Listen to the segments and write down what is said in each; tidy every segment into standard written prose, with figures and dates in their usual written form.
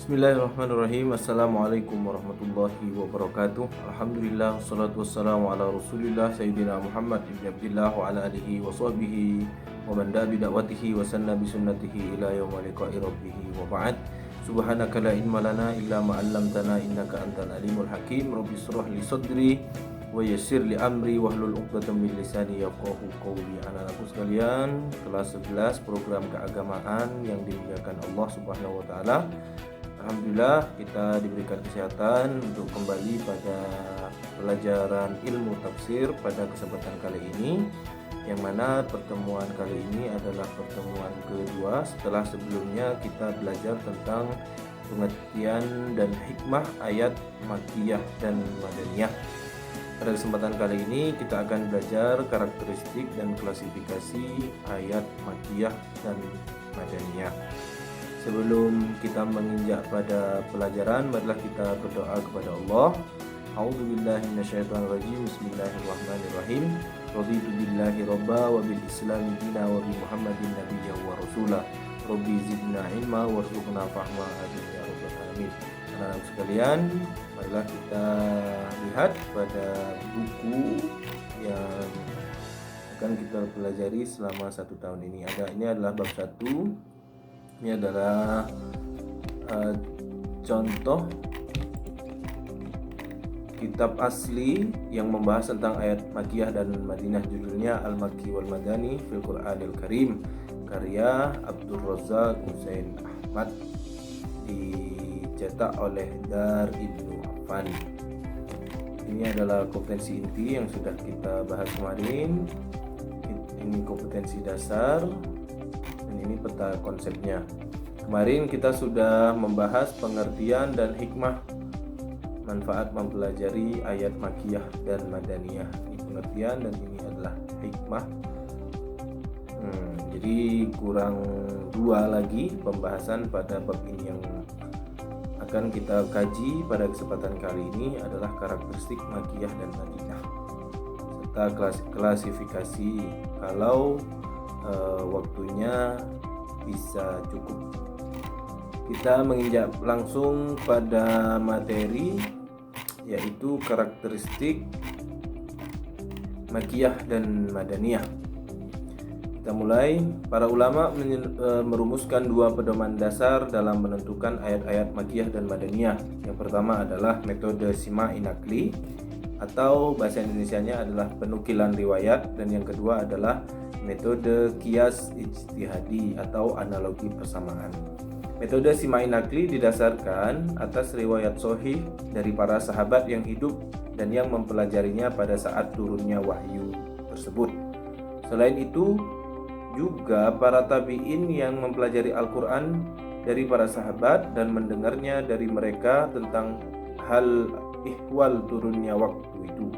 Bismillahirrahmanirrahim. Assalamualaikum warahmatullahi wabarakatuh. Alhamdulillah, wassalatu wassalamu ala rasulillah Sayyidina Muhammad ibn Abdillah wa ala alihi wa sahbihi wa man da bi da'watihi wa sanna bi sunnatihi ila yaumil liqa'i rabbih wa ba'd. Subhanaka la ilma lana illa ma 'allamtana innaka antal alimul hakim. Rabbi shrah li sadri wa yassir li amri wahlul 'uqdatam min lisani yafqahu qawli. Anak-anakku sekalian, kelas 11 program keagamaan yang dimuliakan Allah Subhanahu wa taala. Alhamdulillah kita diberikan kesehatan untuk kembali pada pelajaran ilmu tafsir pada kesempatan kali ini, yang mana pertemuan kali ini adalah pertemuan kedua setelah sebelumnya kita belajar tentang pengertian dan hikmah ayat Makkiyah dan Madaniyah. Pada kesempatan kali ini kita akan belajar karakteristik dan klasifikasi ayat Makkiyah dan Madaniyah. Sebelum kita menginjak pada pelajaran, marilah kita berdoa kepada Allah. A'udzubillahi minasyaitonirrajim. Bismillahirrahmanirrahim. Raditu billahi robba wa bil islami dina wa bi Muhammadin nabiyyan wa rasulah. Rabbi zidna ilma warzuqna fahma amin ya rabbal alamin. Anak-anak sekalian, marilah kita lihat pada buku yang akan kita pelajari selama 1 tahun ini. Ini adalah bab 1. Ini adalah contoh kitab asli yang membahas tentang ayat Makkiyah dan Madinah. Judulnya Al-Makki wal Madani fil Qur'anil Karim, karya Abdul Razak Hussein Ahmad, dicetak oleh Dar Ibnu Affan. Ini adalah kompetensi inti yang sudah kita bahas kemarin. Ini kompetensi dasar, ini peta konsepnya. Kemarin kita sudah membahas pengertian dan hikmah manfaat mempelajari ayat Makkiyah dan Madaniyah. Ini pengertian dan ini adalah hikmah. Jadi kurang 2 lagi pembahasan pada bab ini. Yang akan kita kaji pada kesempatan kali ini adalah karakteristik Makkiyah dan Madinah serta klasifikasi kalau waktunya bisa cukup. Kita menginjak langsung pada materi, yaitu karakteristik Makkiyah dan Madaniyah. Kita mulai. Para ulama merumuskan 2 pedoman dasar dalam menentukan ayat-ayat Makkiyah dan Madaniyah. Yang pertama adalah metode sima'i nakli, atau bahasa Indonesianya adalah penukilan riwayat, dan yang kedua adalah metode qiyas ijtihadi atau analogi persamaan. Metode sima'i nakli didasarkan atas riwayat sahih dari para sahabat yang hidup dan yang mempelajarinya pada saat turunnya wahyu tersebut. Selain itu, juga para tabi'in yang mempelajari Al-Quran dari para sahabat dan mendengarnya dari mereka tentang hal ihwal turunnya waktu itu.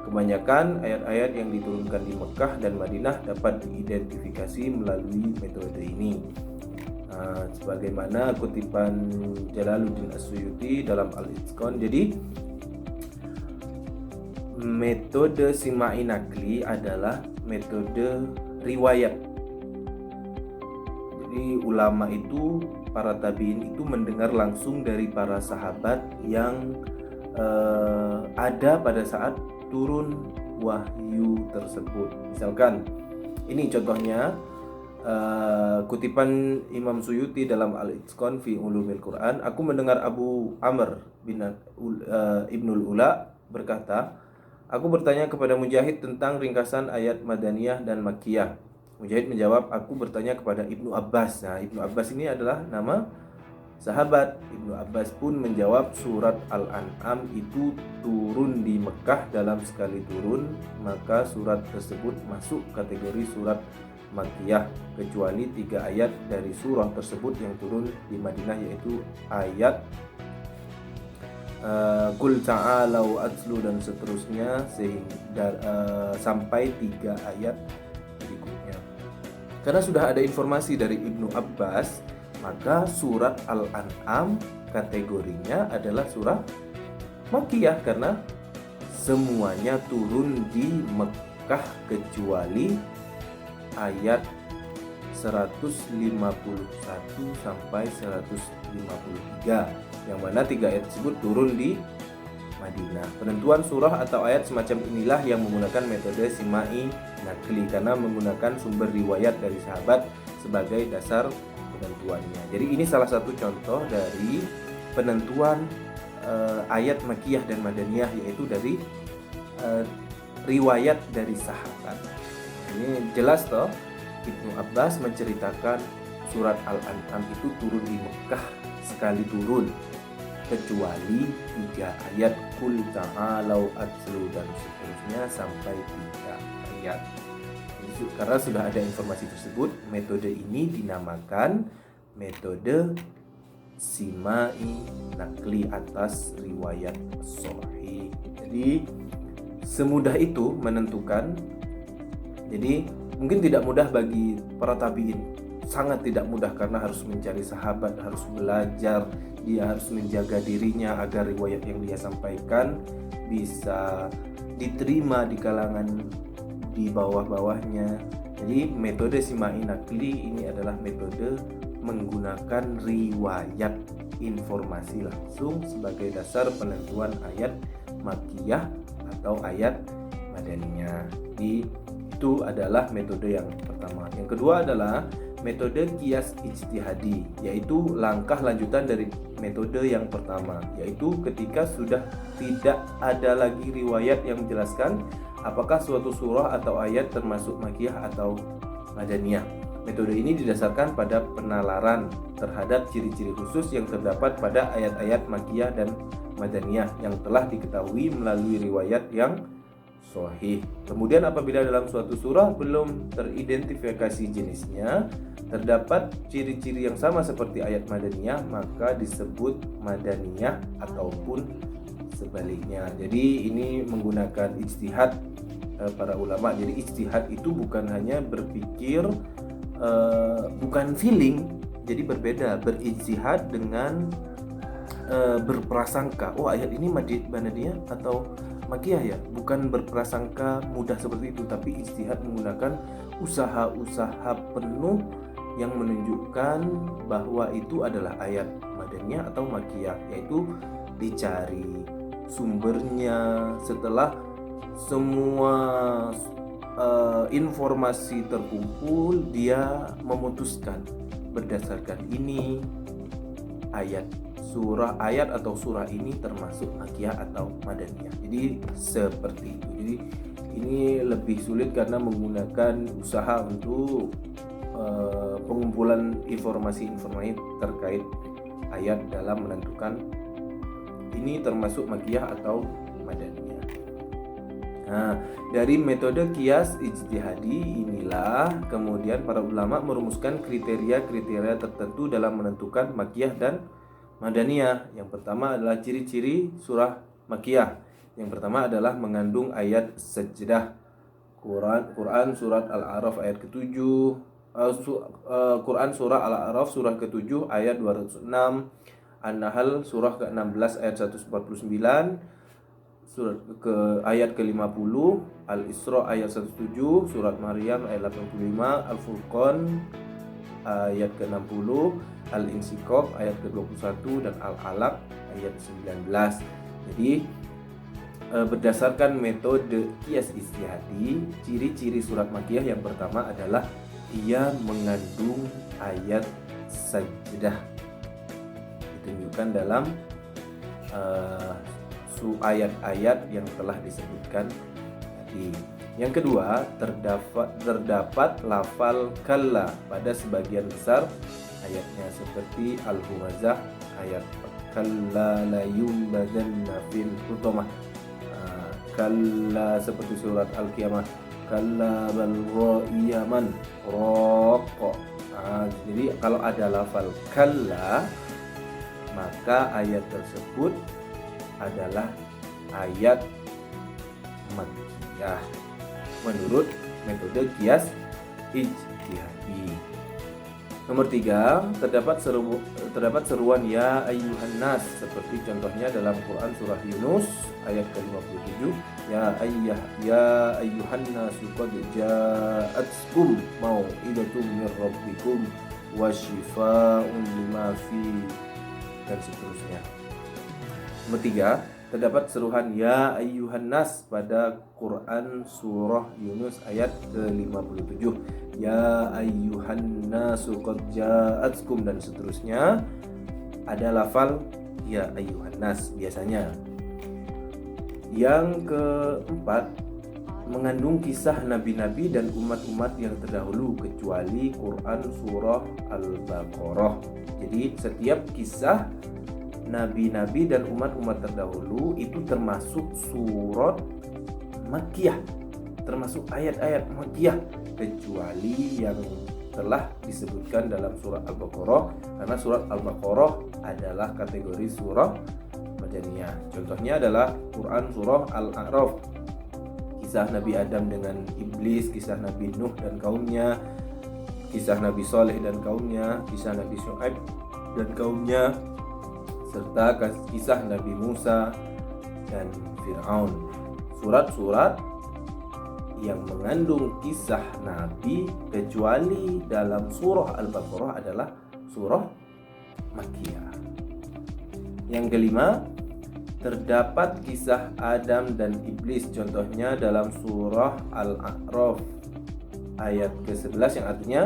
Kebanyakan ayat-ayat yang diturunkan di Mekah dan Madinah dapat diidentifikasi melalui metode ini. Sebagaimana kutipan Jalaluddin As-Suyuti dalam Al-Itqan. Jadi metode sima'i nakli adalah metode riwayat. Jadi ulama itu, para tabi'in itu mendengar langsung dari para sahabat yang ada pada saat turun wahyu tersebut. Misalkan ini contohnya kutipan Imam Suyuti dalam Al-Itqan fi Ulumil Quran. Aku mendengar Abu Amr bin Ibnul Ula berkata, aku bertanya kepada Mujahid tentang ringkasan ayat Madaniyah dan Makkiyah. Mujahid menjawab, aku bertanya kepada Ibnu Abbas. Nah, Ibnu Abbas ini adalah nama sahabat. Ibnu Abbas pun menjawab, surat Al-An'am itu turun di Mekah dalam sekali turun, maka surat tersebut masuk kategori surat Makkiyah, kecuali 3 ayat dari surah tersebut yang turun di Madinah, yaitu ayat Qul ta'alau atlu dan seterusnya, sehingga sampai 3 ayat berikutnya. Karena sudah ada informasi dari Ibnu Abbas, maka surat Al-An'am kategorinya adalah surah Makkiyah karena semuanya turun di Mekah kecuali ayat 151 sampai 153, yang mana 3 ayat tersebut turun di Madinah. Penentuan surah atau ayat semacam inilah yang menggunakan metode simai nakli, karena menggunakan sumber riwayat dari sahabat sebagai dasar penentuannya. Jadi ini salah satu contoh dari penentuan ayat Makkiyah dan Madaniyah, yaitu dari riwayat dari sahabat. Ini jelas toh, Ibnu Abbas menceritakan surat Al-An'am itu turun di Mekah sekali turun, kecuali 3 ayat Qul ta'alau atlu dan seterusnya sampai 3 ayat. Karena sudah ada informasi tersebut, metode ini dinamakan metode simai nakli atas riwayat sahih. Jadi semudah itu menentukan. Jadi mungkin tidak mudah bagi para tabi'in, sangat tidak mudah, karena harus mencari sahabat, harus belajar, dia harus menjaga dirinya agar riwayat yang dia sampaikan bisa diterima di kalangan di bawah-bawahnya. Jadi metode simai nakli ini adalah metode menggunakan riwayat, informasi langsung sebagai dasar penentuan ayat Makkiyah atau ayat Madaniyah. Itu adalah metode yang pertama. Yang kedua adalah metode qiyas ijtihadi, yaitu langkah lanjutan dari metode yang pertama, yaitu ketika sudah tidak ada lagi riwayat yang menjelaskan apakah suatu surah atau ayat termasuk Makkiyah atau Madaniyah. Metode ini didasarkan pada penalaran terhadap ciri-ciri khusus yang terdapat pada ayat-ayat Makkiyah dan Madaniyah yang telah diketahui melalui riwayat yang sahih. Kemudian apabila dalam suatu surah belum teridentifikasi jenisnya, terdapat ciri-ciri yang sama seperti ayat Madaniyah, maka disebut Madaniyah ataupun sebaliknya. Jadi ini menggunakan ijtihad para ulama. Jadi ijtihad itu bukan hanya berpikir, bukan feeling. Jadi berbeda, berijtihad dengan berprasangka. Oh, ayat ini Madaniyah atau Makkiyah ya, bukan berprasangka mudah seperti itu, tapi ijtihad menggunakan usaha-usaha penuh yang menunjukkan bahwa itu adalah ayat Madaniyah atau Makkiyah, yaitu dicari sumbernya. Setelah semua informasi terkumpul, dia memutuskan berdasarkan ini ayat atau surah ini termasuk Makkiyah atau Madaniyah. Jadi seperti itu. Jadi ini lebih sulit karena menggunakan usaha untuk pengumpulan informasi terkait ayat dalam menentukan ini termasuk Makkiyah atau Madaniyah. Nah, dari metode qiyas ijtihadi inilah kemudian para ulama merumuskan kriteria-kriteria tertentu dalam menentukan Makkiyah dan Madaniyah. Yang pertama adalah ciri-ciri surah Makkiyah. Yang pertama adalah mengandung ayat sajdah. Quran surat Al-A'raf ayat ke-7, Quran surah Al-A'raf surah ke-7 ayat 206, An-Nahl surah ke-16 ayat 149, surat ke ayat ke-50, Al-Isra ayat 17, surat Maryam ayat 85, Al-Furqan ayat ke-60, Al-Insyiqaq ayat ke-21 dan Al-Alaq ayat 19. Jadi berdasarkan metode qiyas ijtihadi, ciri-ciri surat Makkiyah yang pertama adalah dia mengandung ayat sajdah. Ditunjukkan dalam ayat-ayat yang telah disebutkan tadi. Yang kedua, terdapat lafal kalla pada sebagian besar ayatnya, seperti Al-Humazah ayat kalla la yumbadanna fil hutamah, kalla seperti surat Al-Qiyamah kalla bal ra'iyaman raqqa. Jadi kalau ada lafal kalla, maka ayat tersebut adalah ayat Makkiyah menurut metode qiyas ijtihadi. Nomor 3, terdapat terdapat seruan ya ayyuhan nas, seperti contohnya dalam Quran surah Yunus ayat ke-57, ya ayyuhan nas qad ja'atkum mau'idatum mir rabbikum wa syifaa'un lima fi, dan seterusnya. Nomor 3, terdapat seruan ya ayyuhan nas pada Quran surah Yunus ayat ke-57, ya ayyuhan nasu qad ja'atkum, dan seterusnya. Ada lafal ya ayyuhan nas biasanya. Yang keempat, mengandung kisah nabi-nabi dan umat-umat yang terdahulu kecuali Quran surah Al-Baqarah. Jadi setiap kisah nabi-nabi dan umat-umat terdahulu itu termasuk surat Makkiyah, termasuk ayat-ayat Makkiyah, kecuali yang telah disebutkan dalam surat Al-Baqarah, karena surat Al-Baqarah adalah kategori surah Madaniyah. Contohnya adalah Quran surah Al-A'raf, kisah Nabi Adam dengan iblis, kisah Nabi Nuh dan kaumnya, kisah Nabi Saleh dan kaumnya, kisah Nabi Syu'aib dan kaumnya, serta kisah Nabi Musa dan Fir'aun. Surat-surat yang mengandung kisah Nabi kecuali dalam surah Al-Baqarah adalah surah Makkiyah. Yang kelima, terdapat kisah Adam dan Iblis, contohnya dalam surah Al-A'raf ayat ke-11 yang artinya,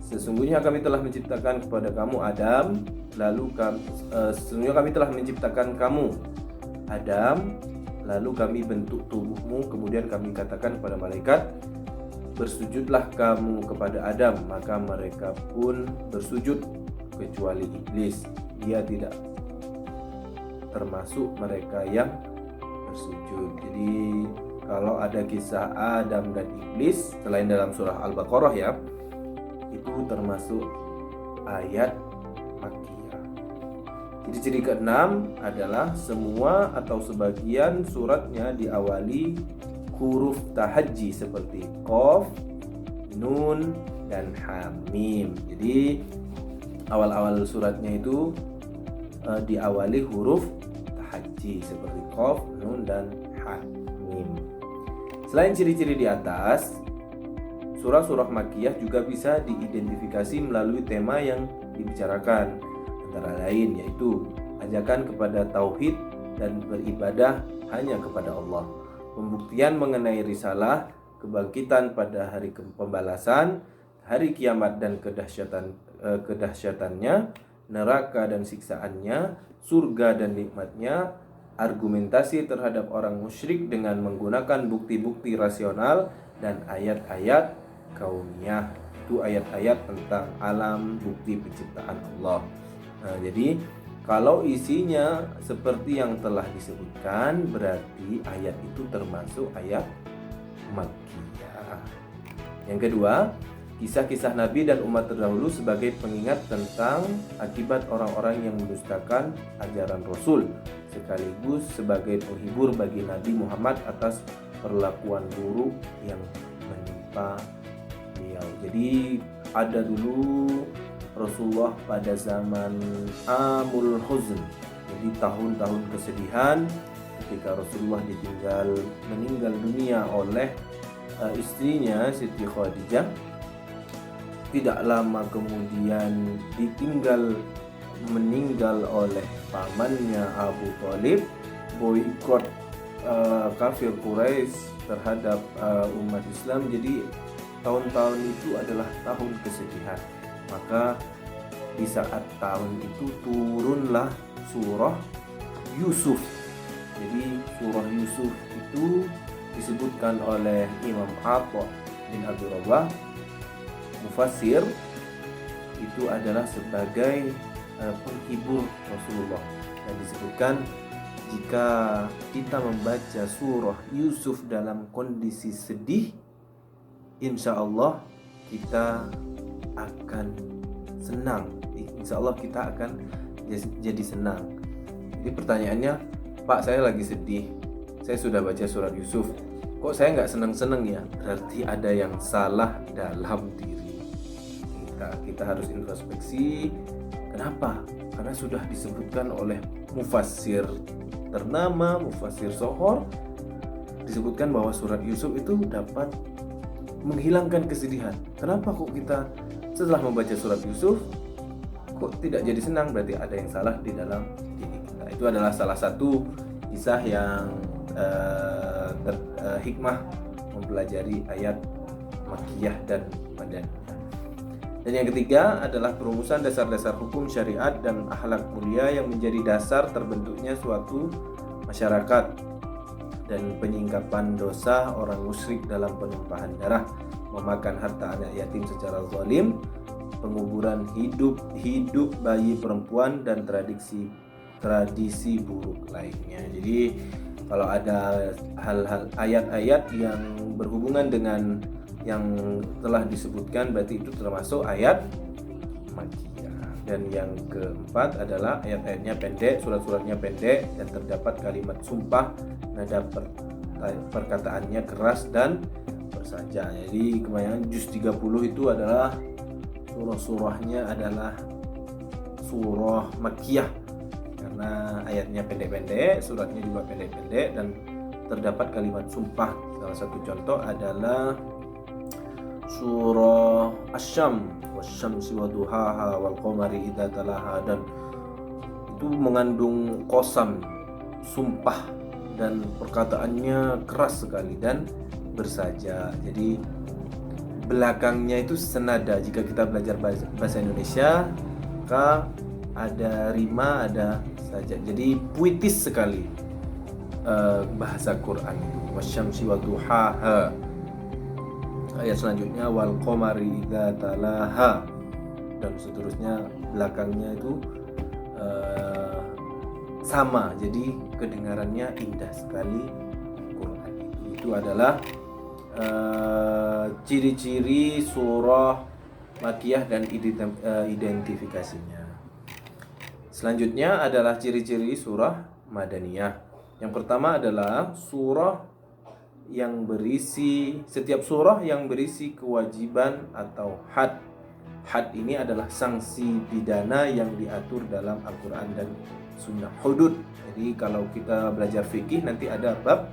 sesungguhnya kami telah menciptakan kepada kamu Adam, sesungguhnya kami telah menciptakan kamu Adam, lalu kami bentuk tubuhmu, kemudian kami katakan kepada malaikat, bersujudlah kamu kepada Adam, maka mereka pun bersujud kecuali Iblis, dia tidak termasuk mereka yang bersujud. Jadi kalau ada kisah Adam dan Iblis selain dalam surah Al-Baqarah ya, itu termasuk ayat Makkiyah. Jadi ciri keenam adalah semua atau sebagian suratnya diawali huruf tahajji seperti Qaf, Nun, dan Hamim. Jadi awal-awal suratnya itu diawali huruf tahajji seperti Qaf, Nun, dan Hamim. Selain ciri-ciri di atas, surah-surah Makkiyah juga bisa diidentifikasi melalui tema yang dibicarakan, antara lain yaitu ajakan kepada tauhid dan beribadah hanya kepada Allah, pembuktian mengenai risalah, kebangkitan pada hari pembalasan, hari kiamat dan kedahsyatannya, neraka dan siksaannya, surga dan nikmatnya, argumentasi terhadap orang musyrik dengan menggunakan bukti-bukti rasional, dan ayat-ayat kauniyah, itu ayat-ayat tentang alam, bukti penciptaan Allah. Nah, jadi kalau isinya seperti yang telah disebutkan, berarti ayat itu termasuk ayat Makkiyah. Yang kedua, kisah-kisah Nabi dan umat terdahulu sebagai pengingat tentang akibat orang-orang yang mendustakan ajaran Rasul, sekaligus sebagai penghibur bagi Nabi Muhammad atas perlakuan buruk yang menimpa beliau. Jadi ada dulu Rasulullah pada zaman Amul Huzn, jadi tahun-tahun kesedihan ketika Rasulullah meninggal dunia oleh istrinya Siti Khadijah. Tidak lama kemudian meninggal oleh pamannya Abu Thalib, boikot kafir Quraisy terhadap umat Islam. Jadi tahun-tahun itu adalah tahun kesedihan. Maka di saat tahun itu turunlah surah Yusuf. Jadi surah Yusuf itu disebutkan oleh Imam Atha bin Abi Rabah, mufassir, itu adalah sebagai penghibur Rasulullah, dan disebutkan jika kita membaca surah Yusuf dalam kondisi sedih, insya Allah kita akan senang, insya Allah kita akan jadi senang. Jadi pertanyaannya, Pak, saya lagi sedih, saya sudah baca surat Yusuf, kok saya nggak senang-senang ya? Berarti ada yang salah dalam diri kita harus introspeksi. Kenapa? Karena sudah disebutkan oleh mufassir ternama, mufassir Sohor, disebutkan bahwa surat Yusuf itu dapat menghilangkan kesedihan. Kenapa kok kita setelah membaca surat Yusuf kok tidak jadi senang? Berarti ada yang salah di dalam diri kita. Itu adalah salah satu kisah yang hikmah mempelajari ayat Makkiyah dan Madaniyah. Dan yang ketiga adalah perumusan dasar-dasar hukum syariat dan akhlak mulia yang menjadi dasar terbentuknya suatu masyarakat, dan penyingkapan dosa orang musyrik dalam penumpahan darah, memakan harta anak yatim secara zalim, penguburan hidup bayi perempuan, dan tradisi buruk lainnya. Jadi kalau ada hal-hal ayat-ayat yang berhubungan dengan yang telah disebutkan, berarti itu termasuk ayat Makkiyah. Dan yang keempat adalah ayat-ayatnya pendek, surat-suratnya pendek, dan terdapat kalimat sumpah, nada perkataannya keras dan bersaja. Jadi kebanyakan juz 30 itu adalah surah-surahnya adalah surah Makkiyah, karena ayatnya pendek-pendek, suratnya juga pendek-pendek, dan terdapat kalimat sumpah. Salah satu contoh adalah surah Asy-Syams, wasyamsi waduhaha wal qamari idza talaha, dan itu mengandung qasam, sumpah, dan perkataannya keras sekali dan bersaja. Jadi belakangnya itu senada. Jika kita belajar bahasa Indonesia, maka ada rima, ada saja. Jadi puitis sekali bahasa Quran itu. Wasyamsi waduhaha. Ayat selanjutnya wal qamari idza talaha, dan seterusnya belakangnya itu sama. Jadi kedengarannya indah sekali Quran itu adalah ciri-ciri surah Makkiyah dan identifikasinya. Selanjutnya adalah ciri-ciri surah Madaniyah. Yang pertama adalah setiap surah yang berisi kewajiban atau had. Had ini adalah sanksi pidana yang diatur dalam Al-Quran dan Sunnah. Hudud. Jadi kalau kita belajar fikih nanti ada bab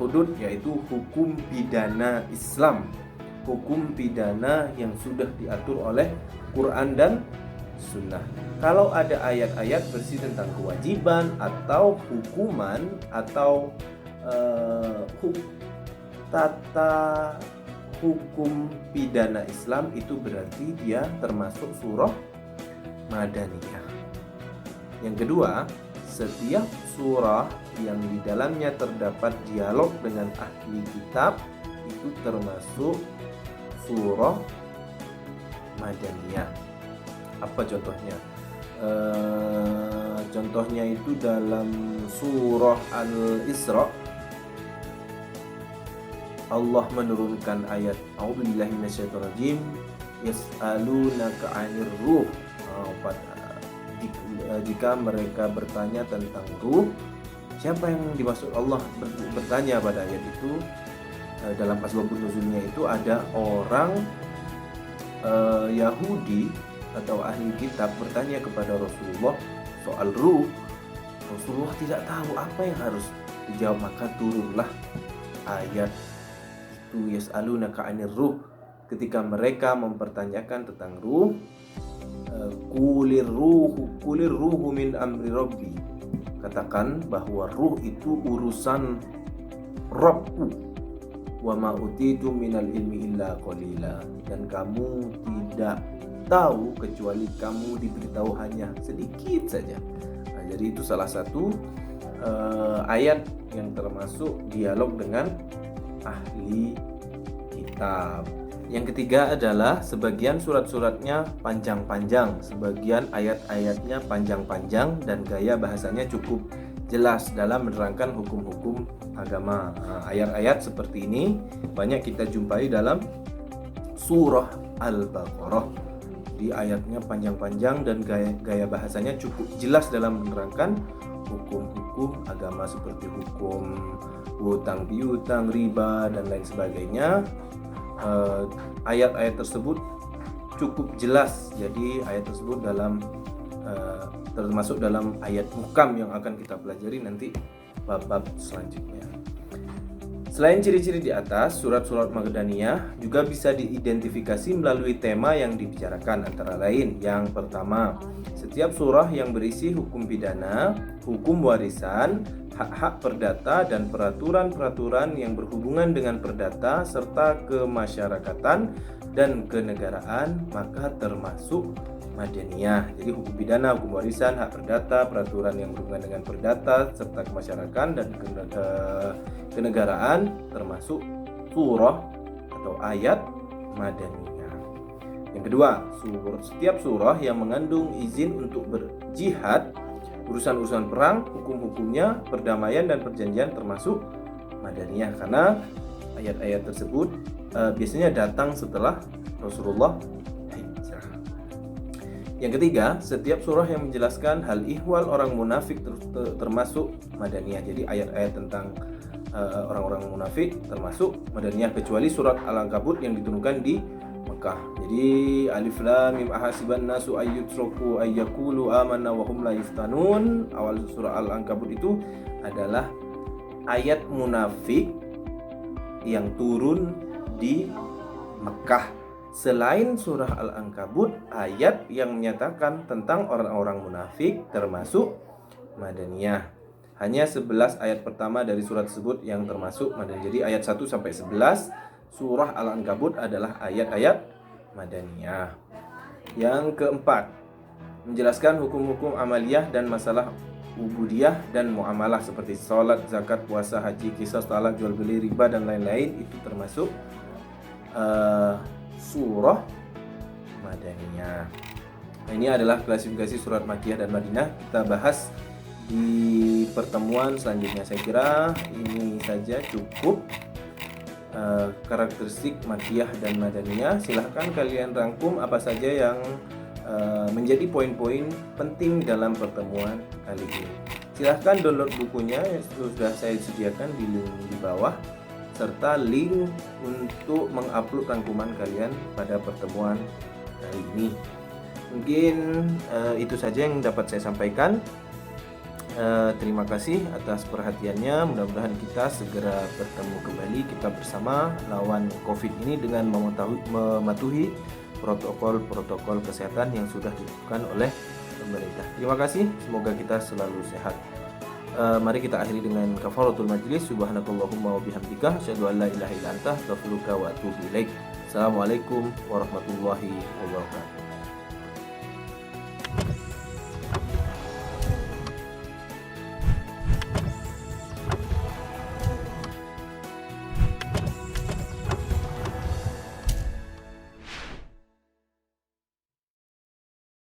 hudud, yaitu hukum pidana Islam. Hukum pidana yang sudah diatur oleh Quran dan Sunnah. Kalau ada ayat-ayat berisi tentang kewajiban atau hukuman atau tata hukum pidana Islam, itu berarti dia termasuk surah Madaniyah. Yang kedua, setiap surah yang di dalamnya terdapat dialog dengan ahli kitab itu termasuk surah Madaniyah. Apa contohnya? Contohnya itu dalam surah Al-Isra, Allah menurunkan ayat A'udzubillahi minasyaitonirrajim, yas'alunaka 'anir ruh. Jika mereka bertanya tentang ruh, siapa yang dimaksud Allah bertanya pada ayat itu? Dalam asbabun nuzulnya itu ada orang Yahudi atau ahli kitab bertanya kepada Rasulullah soal ruh. Rasulullah tidak tahu apa yang harus dijawab, maka turunlah ayat itu, yas'alunaka 'anir ruh. Ketika mereka mempertanyakan tentang ruh, kulir ruhu min amri rabbi, katakan bahwa ruh itu urusan Rabbku, wa ma utitu minal ilmi illa qalila, dan kamu tidak tahu kecuali kamu diberitahu hanya sedikit saja. Nah, jadi itu salah satu ayat yang termasuk dialog dengan ahli kitab. Yang ketiga adalah sebagian surat-suratnya panjang-panjang, sebagian ayat-ayatnya panjang-panjang, dan gaya bahasanya cukup jelas dalam menerangkan hukum-hukum agama. Nah, ayat-ayat seperti ini banyak kita jumpai dalam surah Al-Baqarah. Di ayatnya panjang-panjang dan gaya bahasanya cukup jelas dalam menerangkan hukum-hukum agama seperti hukum hutang piutang, riba, dan lain sebagainya. Ayat-ayat tersebut cukup jelas. Jadi ayat tersebut dalam termasuk dalam ayat muhkam yang akan kita pelajari nanti bab-bab selanjutnya. Selain ciri-ciri di atas, surat-surat Madaniyah juga bisa diidentifikasi melalui tema yang dibicarakan, antara lain yang pertama, setiap surah yang berisi hukum pidana, hukum warisan, hak-hak perdata dan peraturan-peraturan yang berhubungan dengan perdata serta kemasyarakatan dan kenegaraan maka termasuk Madaniyah. Jadi hukum pidana, hukum warisan, hak perdata, peraturan yang berhubungan dengan perdata serta kemasyarakatan dan kenegaraan termasuk surah atau ayat Madaniyah. Yang kedua, setiap surah yang mengandung izin untuk berjihad, urusan-urusan perang, hukum-hukumnya, perdamaian dan perjanjian termasuk Madaniyah, karena ayat-ayat tersebut biasanya datang setelah Rasulullah hijrah. Yang ketiga, setiap surah yang menjelaskan hal ihwal orang munafik termasuk Madaniyah. Jadi ayat-ayat tentang orang-orang munafik termasuk Madaniyah, kecuali surat Al-Ankabut yang diturunkan di Mekah. Jadi alif lam mim ahasiban nasu ayyutraku ayyaqulu amanna wa hum la yuftanun. Awal surah Al-Ankabut itu adalah ayat munafik yang turun di Mekah. Selain surah Al-Ankabut, ayat yang menyatakan tentang orang-orang munafik termasuk Madaniyah. Hanya 11 ayat pertama dari surat tersebut yang termasuk Madaniyah. Jadi ayat 1 sampai 11 surah Al-Ankabut adalah ayat-ayat Madaniyah. Yang keempat, menjelaskan hukum-hukum amaliyah dan masalah ubudiyah dan muamalah seperti sholat, zakat, puasa, haji, qisas, talak, jual beli, riba dan lain-lain, itu termasuk surah Madaniyah. Nah, ini adalah klasifikasi surat Makkiyah dan Madinah. Kita bahas di pertemuan selanjutnya. Saya kira ini saja cukup karakteristik Makkiyah dan Madaniyah. Silahkan kalian rangkum apa saja yang menjadi poin-poin penting dalam pertemuan kali ini. Silahkan download bukunya yang sudah saya sediakan di link di bawah, serta link untuk mengupload rangkuman kalian pada pertemuan kali ini. Mungkin itu saja yang dapat saya sampaikan. Terima kasih atas perhatiannya. Mudah-mudahan kita segera bertemu kembali, kita bersama lawan COVID ini dengan mematuhi protokol kesehatan yang sudah ditetapkan oleh pemerintah. Terima kasih, semoga kita selalu sehat. Mari kita akhiri dengan kafaratul majlis. Subhanakallahumma wa bihamdika asyhadu an la ilaha illa anta astaghfiruka wa atubu ilaik. Assalamualaikum warahmatullahi wabarakatuh.